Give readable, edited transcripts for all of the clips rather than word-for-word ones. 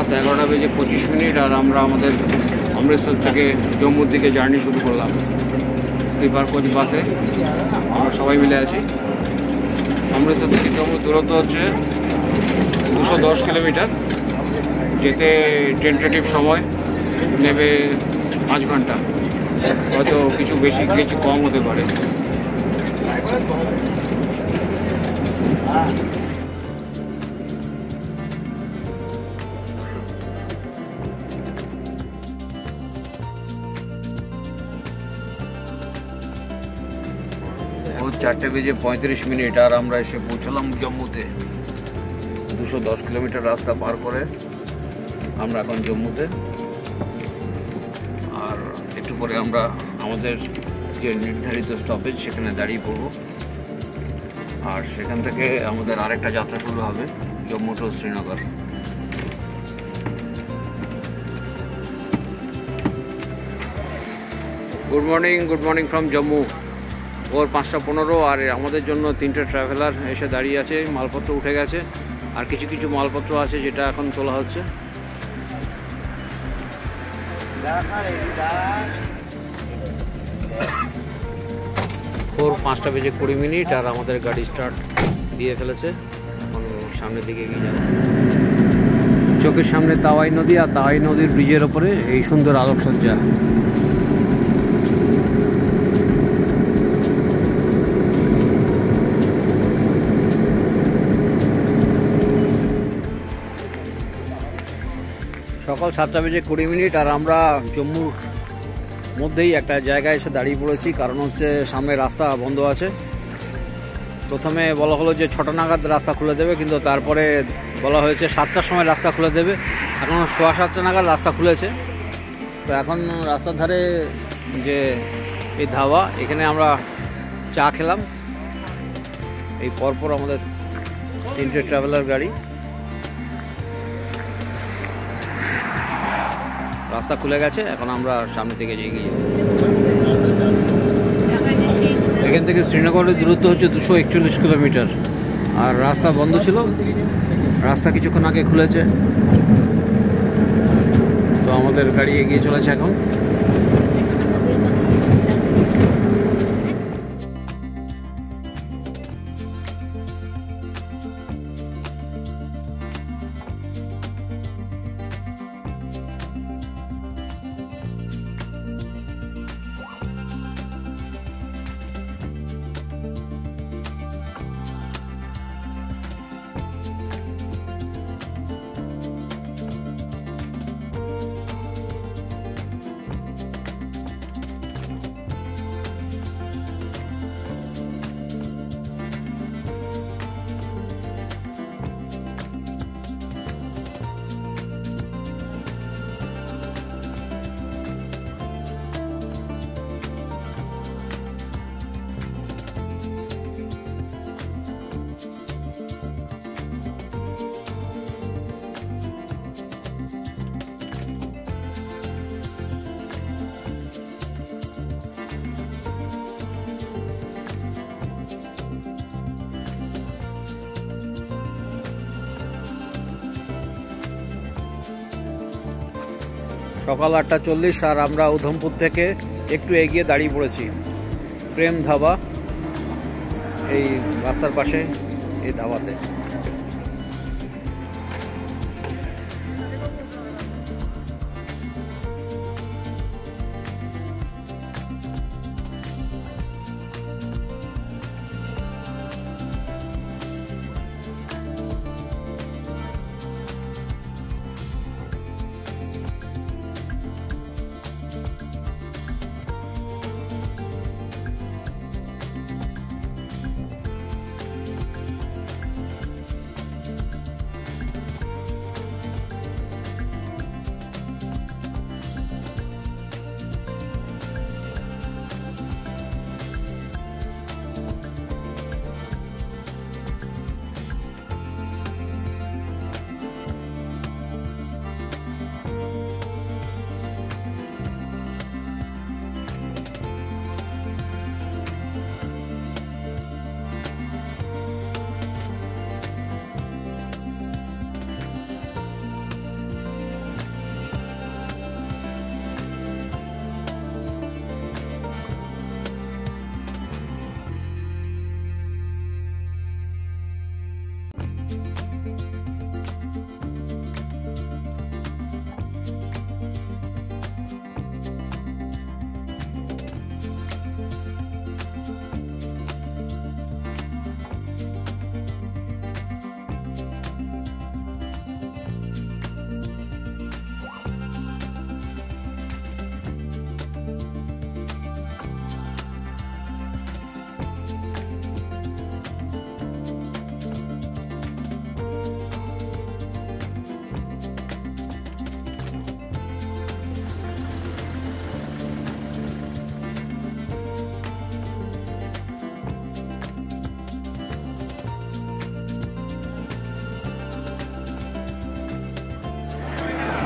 রাত 11:25 আর আমরা আমাদের অমৃতসর থেকে জম্মুর দিকে জার্নি শুরু করলাম স্লিপার কোচ বাসে। আমরা সবাই মিলে আছি। অমৃতসর থেকে জম্মু দূরত্ব হচ্ছে 210 কিলোমিটার। যেতে টেন্টেটিভ সময় নেবে 5 ঘন্টা, হয়তো কিছু বেশি কিছু কম হতে পারে। ও 4:35 আর আমরা এসে পৌঁছলাম জম্মুতে। 210 কিলোমিটার রাস্তা পার করে আমরা এখন জম্মুতে। আর একটু পরে আমরা আমাদের যে নির্ধারিত স্টপেজ সেখানে দাঁড়িয়ে পড়ব। আর সেখান থেকে আমাদের আরেকটা যাত্রা শুরু হবে Jammu to Srinagar. Good morning from Jammu. ওর 5:15 আর আমাদের জন্য 3টে ট্রাভেলার এসে দাঁড়িয়ে আছে। মালপত্র উঠে গেছে আর কিছু কিছু মালপত্র আছে যেটা এখন তোলা হচ্ছে। ভোর 5:20 আর আমাদের গাড়ি স্টার্ট দিয়ে ফেলেছে। এখন সামনের দিকে এগিয়ে যাবে। চোখের সামনে তাওয়াই নদী আর তাওয়াই নদীর ব্রিজের ওপরে এই সুন্দর আলোকসজ্জা। সকাল 7:20 আর আমরা জম্মুর মধ্যেই একটা জায়গায় এসে দাঁড়িয়ে পড়েছি। কারণ হচ্ছে সামনে রাস্তা বন্ধ আছে। প্রথমে বলা হলো যে 6টা নাগাদ রাস্তা খুলে দেবে, কিন্তু তারপরে বলা হয়েছে 7টার সময় রাস্তা খুলে দেবে। এখন 7:15 নাগাদ রাস্তা খুলেছে। তো এখন রাস্তার ধারে যে এই ধাবা, এখানে আমরা চা খেলাম। এই পরপর আমাদের 3টে ট্রাভেলার গাড়ি। রাস্তা খুলে গেছে, এখন আমরা সামনে থেকে এগিয়ে যাব। এখান থেকে শ্রীনগরের দূরত্ব হচ্ছে 241 কিলোমিটার। আর রাস্তা বন্ধ ছিল, রাস্তা কিছুক্ষণ আগে খুলেছে। তো আমাদের গাড়ি এগিয়ে চলেছে এখন। সকাল 8:40 আর আমরা উধমপুর থেকে একটু এগিয়ে দাঁড়িয়ে পড়েছি প্রেম ধাবা। এই রাস্তার পাশে এই ধাবাতে।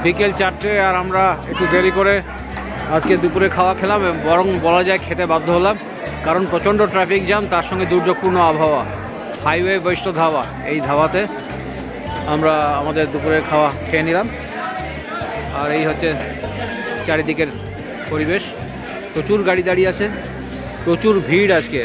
বিকেল 4টে আর আমরা একটু দেরি করে আজকে দুপুরে খাওয়া খেলাম, বরং বলা যায় খেতে বাধ্য হলাম, কারণ প্রচণ্ড ট্রাফিক জ্যাম, তার সঙ্গে দুর্যোগপূর্ণ আবহাওয়া। হাইওয়ে বৈষ্ণব ধাবা, এই ধাবাতে আমরা আমাদের দুপুরের খাওয়া খেয়ে নিলাম। আর এই হচ্ছে চারিদিকের পরিবেশ, প্রচুর গাড়ি দাঁড়িয়ে আছে, প্রচুর ভিড় আজকে।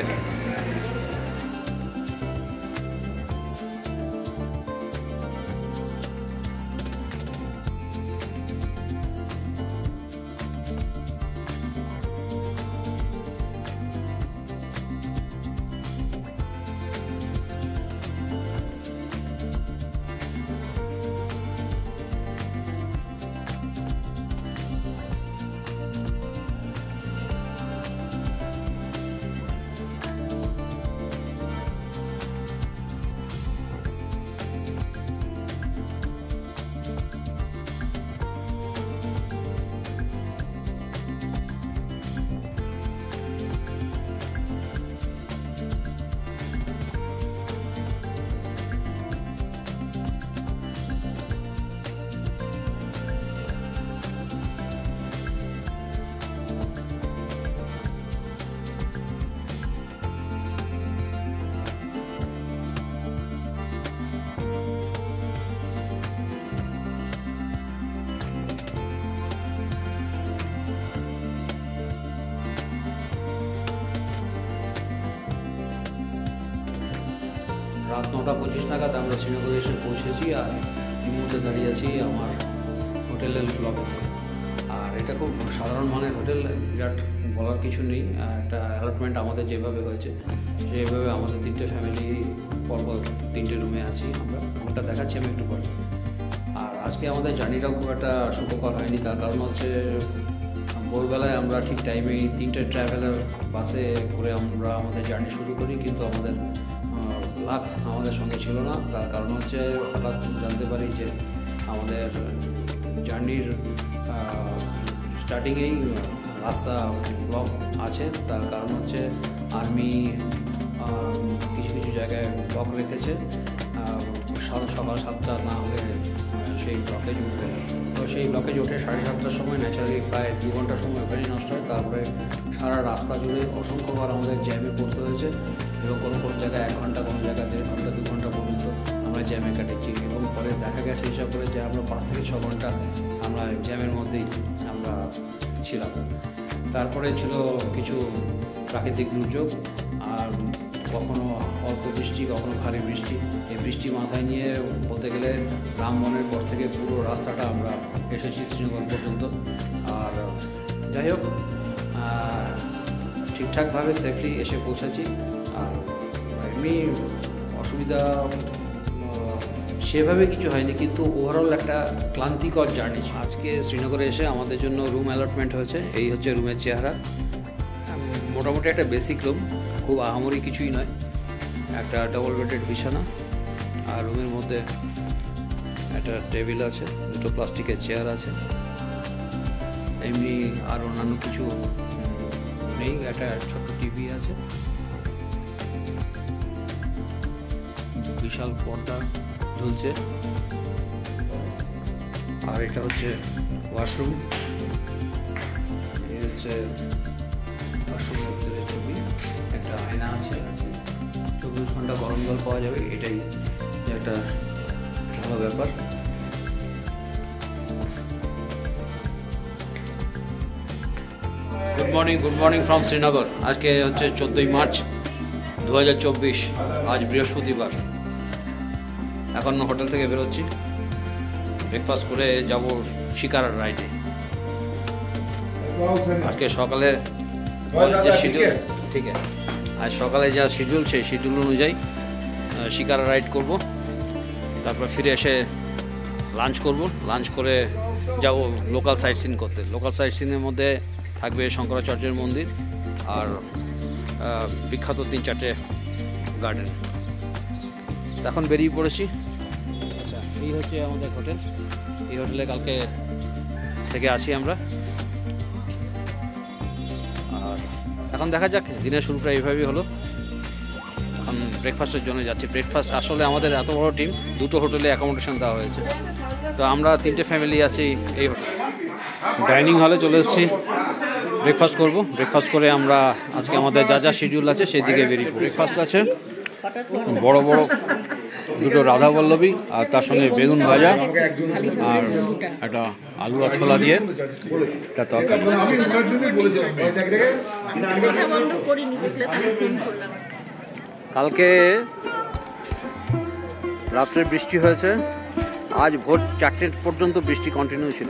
রাত 9:25 নাগাদ আমরা শ্রীনগরে এসে পৌঁছেছি, আর এই মুহূর্তে দাঁড়িয়ে আছি আমার হোটেলের লবিতে। আর এটা খুব সাধারণ মানের হোটেল, বিরাট বলার কিছু নেই। একটা অ্যালটমেন্ট আমাদের যেভাবে হয়েছে সেভাবে আমাদের 3টে ফ্যামিলি পরপর 3টে রুমে আছি আমরা, ওটা দেখাচ্ছি আমি একটু পরে। আর আজকে আমাদের জার্নিটাও খুব একটা সুখকর হয়নি, তার কারণ হচ্ছে ভোরবেলায় আমরা ঠিক টাইমে 3টে ট্রাভেলার বাসে করে আমরা আমাদের জার্নি শুরু করি, কিন্তু আমাদের লাক আমাদের সঙ্গে ছিল না। তার কারণ হচ্ছে হঠাৎ জানতে পারি যে আমাদের জার্নির স্টার্টিংয়েই রাস্তা ব্লক আছে। তার কারণ হচ্ছে আর্মি কিছু কিছু জায়গায় ব্লক রেখেছে, সকাল 7টা না হলে সেই ব্লকেজ উঠবে না। তো সেই ব্লকেজ ওঠে 7:30টার সময়, ন্যাচারালি প্রায় 2 ঘন্টা সময় ওখানেই নষ্ট হয়। তারপরে সারা রাস্তা জুড়ে অসংখ্যবার আমাদের জ্যামে পড়তে হয়েছে, এবং কোনো কোনো জায়গায় 1 ঘন্টা, কোনো জায়গায় 1.5 ঘন্টা 2 ঘন্টা পর্যন্ত আমরা জ্যামে কাটিয়েছি। এবং পরে দেখা গেছে হিসাব করে যে আমরা 5 থেকে 6 ঘন্টা আমরা জ্যামের মধ্যেই আমরা ছিলাম। তারপরে ছিল কিছু প্রাকৃতিক দুর্যোগ, আর কখনো অল্প বৃষ্টি, কখনো ভারী বৃষ্টি। এই বৃষ্টি মাথায় নিয়ে বলতে গেলে রামবনের পর থেকে পুরো রাস্তাটা আমরা এসেছি শ্রীনগর পর্যন্ত। আর যাই হোক, ঠিকঠাকভাবে সেফলি এসে পৌঁছেছি। আর এমনি অসুবিধা সেভাবে কিছু হয়নি, কিন্তু ওভারঅল একটা ক্লান্তিকর জার্নি। আজকে শ্রীনগরে এসে আমাদের জন্য রুম অ্যালটমেন্ট হয়েছে। এই হচ্ছে রুমের চেহারা, মোটামুটি একটা বেসিক রুম, খুব আহামরি কিছুই নয়। একটা ডাবল বেডেড বিছানা, আর রুমের মধ্যে একটা টেবিল আছে, 2টো প্লাস্টিকের চেয়ার আছে, এমনি আর অন্যান্য কিছু নেই। একটা ছোট্ট টিভি আছে, বিশাল পর্দা ঝুলছে। আর এটা হচ্ছে ওয়াশরুম, এই হচ্ছে ওয়াশরুমের ভিতরে ছবি, একটা আয়না আছে, 24 ঘন্টা গরম জল পাওয়া যাবে, এটাই একটা ভালো ব্যাপার। Good morning from Srinagar. আজকে হচ্ছে 14ই মার্চ 2024, আজ বৃহস্পতিবার। এখন হোটেল থেকে বেরোচ্ছি, ব্রেকফাস্ট করে যাব শিকারা রাইডে। আজকে সকালে যে শিডিউল, ঠিক আছে, আজ সকালে যা শিডিউল, সেই শিডিউল অনুযায়ী শিকারা রাইড করব। তারপর ফিরে এসে লাঞ্চ করব, লাঞ্চ করে যাব লোকাল সাইট সিন করতে। লোকাল সাইট সিনের মধ্যে থাকবে শঙ্করাচার্যের মন্দির আর বিখ্যাত 3-4টে গার্ডেন। এখন বেরিয়ে পড়েছি। আচ্ছা, এই হচ্ছে আমাদের হোটেল। এই হোটেলে কালকে থেকে আছি আমরা। আর এখন দেখা যাক, দিনের শুরুটা এইভাবেই হলো। এখন ব্রেকফাস্টের জন্য যাচ্ছি। ব্রেকফাস্ট আসলে আমাদের এত বড় টিম, 2টো হোটেলে অ্যাকোমোডেশন দেওয়া হয়েছে। তো আমরা 3টে ফ্যামিলি আছি এই ডাইনিং হলে চলে এসেছি ব্রেকফাস্ট করব। ব্রেকফাস্ট করে আমরা আজকে আমাদের যা যা শিডিউল আছে সেই দিকে বেরিয়ে পড়ব। ব্রেকফাস্ট আছে বড় বড় দুটো রাধা বল্লভী আর তার সঙ্গে বেগুন ভাজা আর একটা আলু আর ছোলা দিয়ে একটা তরকারি। কালকে রাত্রে বৃষ্টি হয়েছে, আজ ভোর 4টে পর্যন্ত বৃষ্টি কন্টিনিউ ছিল।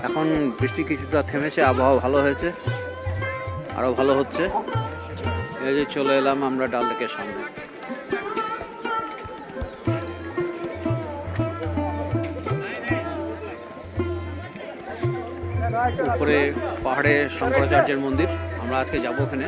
এখন বৃষ্টি কিছুটা থেমেছে, আবহাওয়া ভালো হয়েছে, আরও ভালো হচ্ছে। এই যে চলে এলাম আমরা ডাল লেকের সামনে। উপরে পাহাড়ে শঙ্করাচার্যের মন্দির, আমরা আজকে যাবো ওখানে।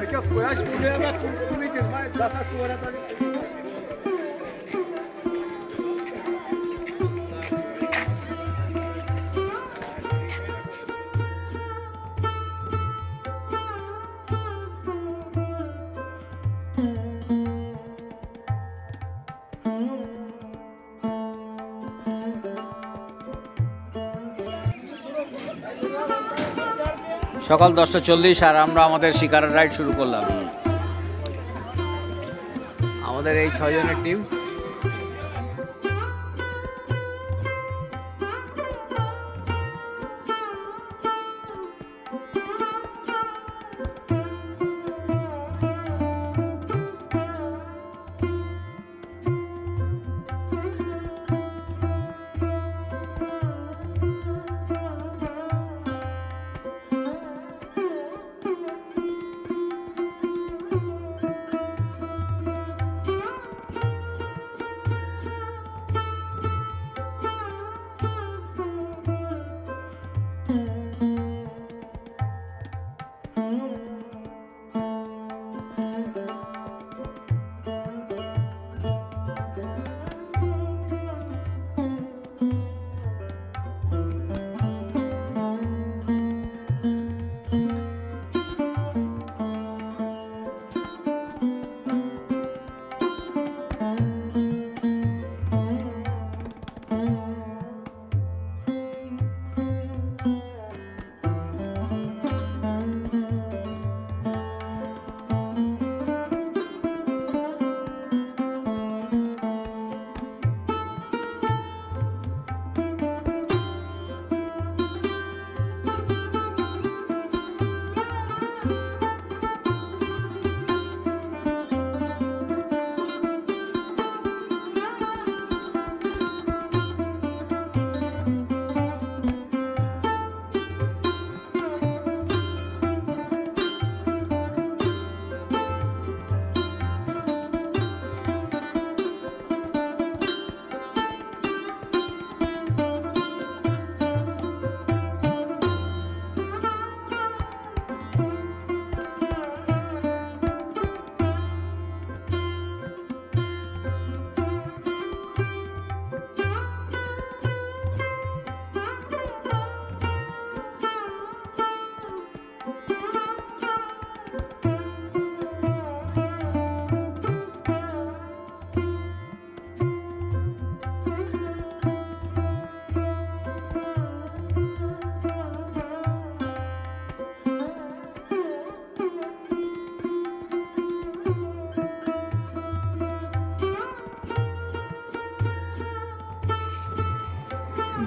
সকাল 10:40 আর আমরা আমাদের শিকারের রাইড শুরু করলাম। আমাদের এই 6 জনের টিম।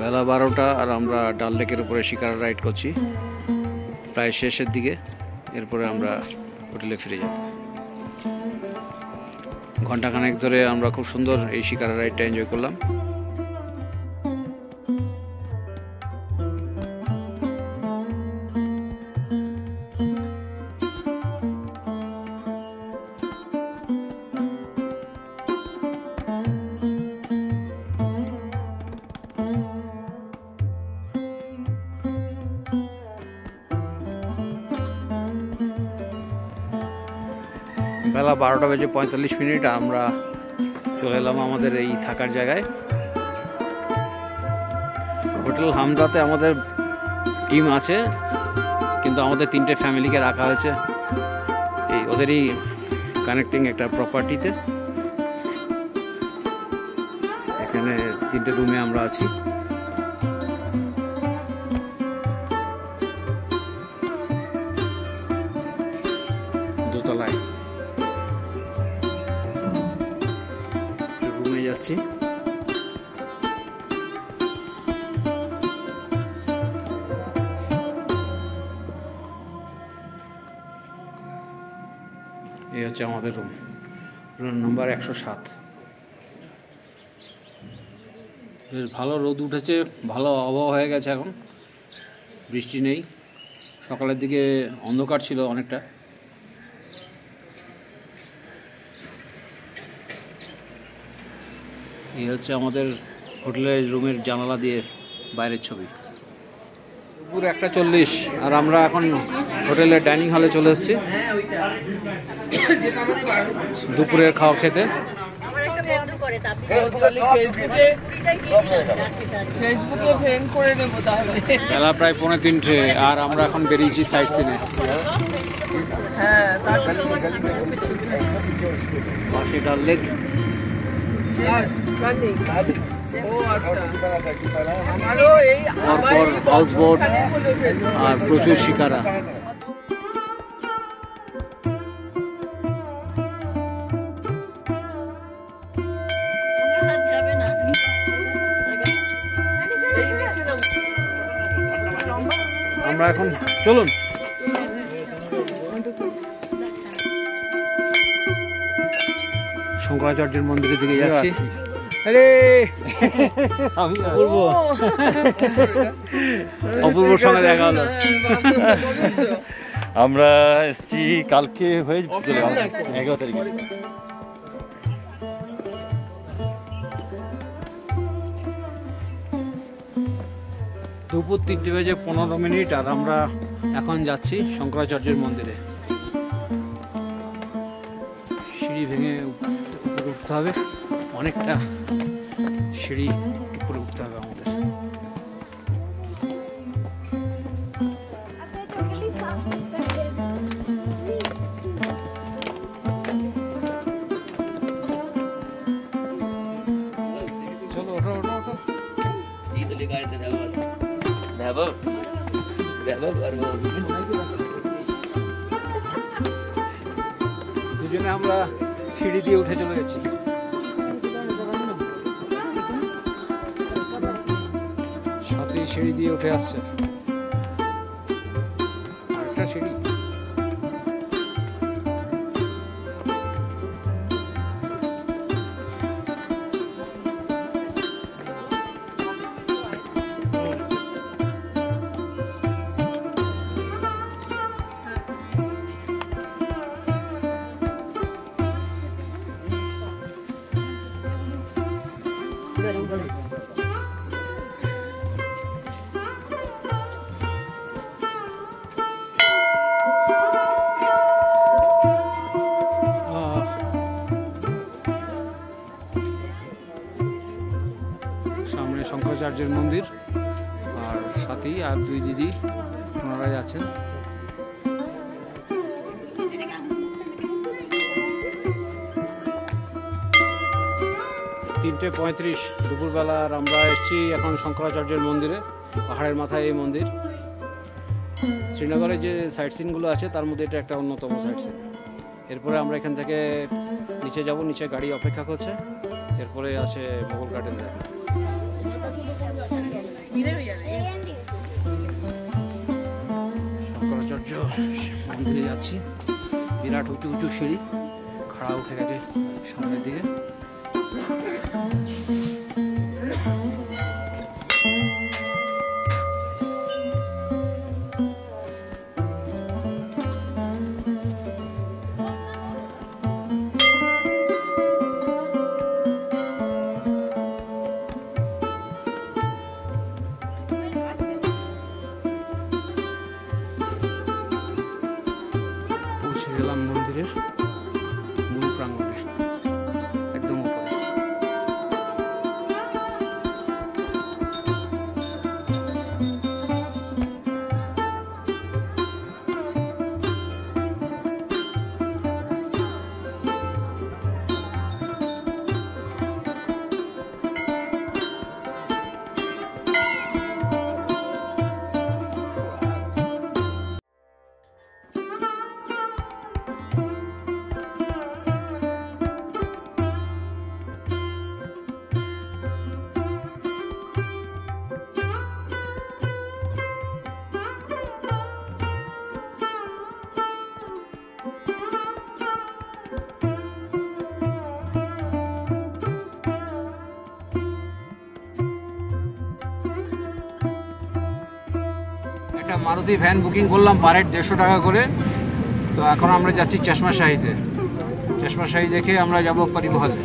বেলা 12টা আর আমরা ডাল লেকের উপরে শিকার রাইড করছি প্রায় শেষের দিকে। এরপরে আমরা হোটেলে ফিরে যাব। ঘন্টাখানেক ধরে আমরা খুব সুন্দর এই শিকার রাইডটা এনজয় করলাম। বেলা 12:45 আমরা চলে এলাম আমাদের এই থাকার জায়গায়। হোটেল হামজাতে আমাদের টিম আছে, কিন্তু আমাদের 3টে ফ্যামিলিকে রাখা হয়েছে এই ওদেরই কানেক্টিং একটা প্রপার্টিতে। এখানে 3টে রুমে আমরা আছি। দোতলায় রুমে যাচ্ছি। এই হচ্ছে আমাদের রুম নাম্বার 107। বেশ ভালো রোদ উঠেছে, ভালো আবহাওয়া হয়ে গেছে, এখন বৃষ্টি নেই। সকালের দিকে অন্ধকার ছিল অনেকটা। এই হচ্ছে আমাদের হোটেলের রুমের জানালা দিয়ে বাইরের ছবি। দুপুর 1:40 আর আমরা এখন হোটেলের ডাইনিং হলে চলে এসেছি দুপুরের খাওয়া খেতে। বেলা প্রায় 2:45 আর আমরা এখন বেরিয়েছি সাইট সিনে। সেটা লেক হাউস বোট আর প্রচুর শিকারা। আমরা এখন চলুন শঙ্করাচার্যের মন্দিরের দিকে যাচ্ছি। আরে অপূর্বর সঙ্গে দেখা হলো। আমরা এসছি কালকে হয়ে 11 তারিখে। দুপুর 3:15 আর আমরা এখন যাচ্ছি শঙ্করাচার্যের মন্দিরে। সিঁড়ি ভেঙে উপরে উঠতে হবে, অনেকটা সিঁড়ি উপরে উঠতে হবে আমাদের। চলো ওঠো ওঠো ওঠো। দুজনে আমরা সিঁড়ি দিয়ে উঠে চলে গেছি। সাথে সিঁড়ি দিয়ে উঠে আসছে আরেকটা সিঁড়ি। সামনে শঙ্করাচার্যের মন্দির আর সাথেই আর দুই দিদি ওনারা যাচ্ছেন। তিনটে 35 দুপুরবেলা আর আমরা এসেছি এখন শঙ্করাচার্যের মন্দিরে। পাহাড়ের মাথায় এই মন্দির। শ্রীনগরে যে সাইট সিনগুলো আছে তার মধ্যে এটা একটা অন্যতম সাইট সিন। এরপরে আমরা এখান থেকে নিচে যাব, নিচে গাড়ি অপেক্ষা করছে। এরপরে আছে মোগল গার্ডেন দেখা। শঙ্করাচার্য মন্দিরে যাচ্ছি। বিরাট উঁচু উঁচু সিঁড়ি, খাড়া উঠে গেছে সামনের দিকে। পৌঁছে গেলাম মন্দিরের মূল প্রাঙ্গণে, একদম উপরে। মারুতি ভ্যান বুকিং করলাম পার হেড 150 টাকা করে। তো এখন আমরা যাচ্ছি চশমা শাহিতে। চশমা শাহি দেখে আমরা যাব পরিমহলে।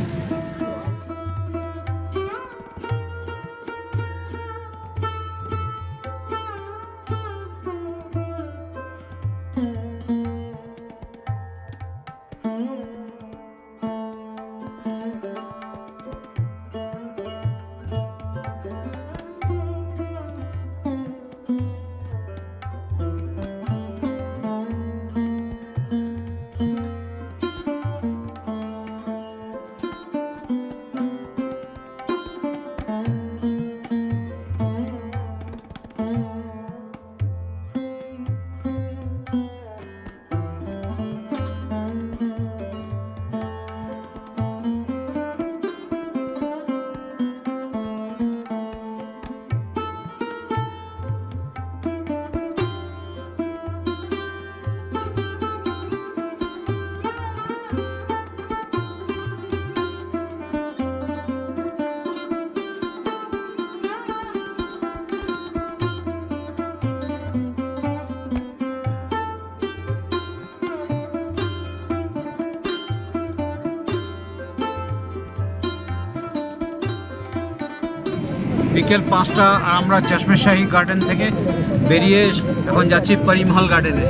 বিকেল 5টা আর আমরা চশমা শাহি গার্ডেন থেকে বেরিয়ে এখন যাচ্ছি পরিমহল গার্ডেনে।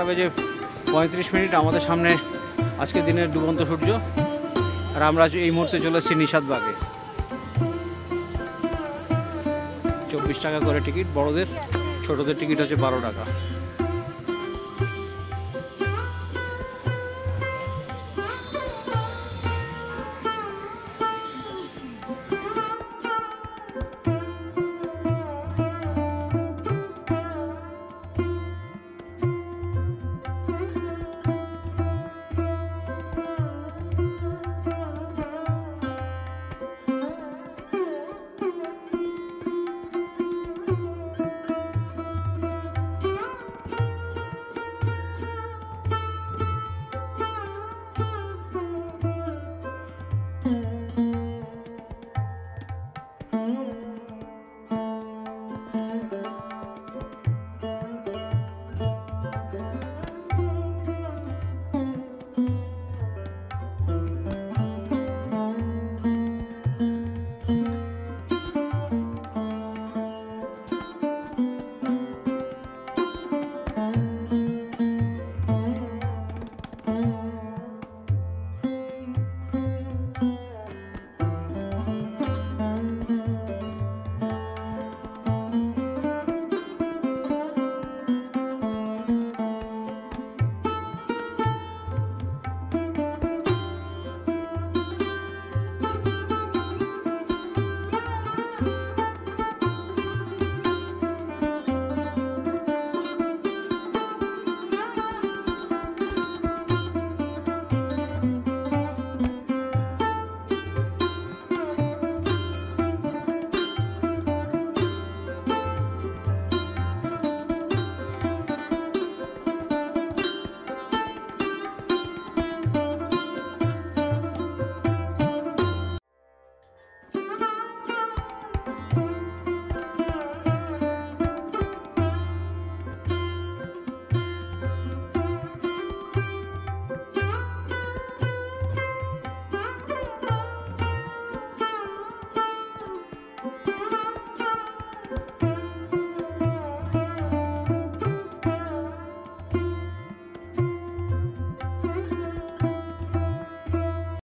11:35 আমাদের সামনে আজকে দিনের ডুবন্ত সূর্য। আর আমরা এই মুহূর্তে চলে এসেছি নিষাদবাগে। 24 টাকা করে টিকিট বড়দের, ছোটদের টিকিট হচ্ছে 12 টাকা।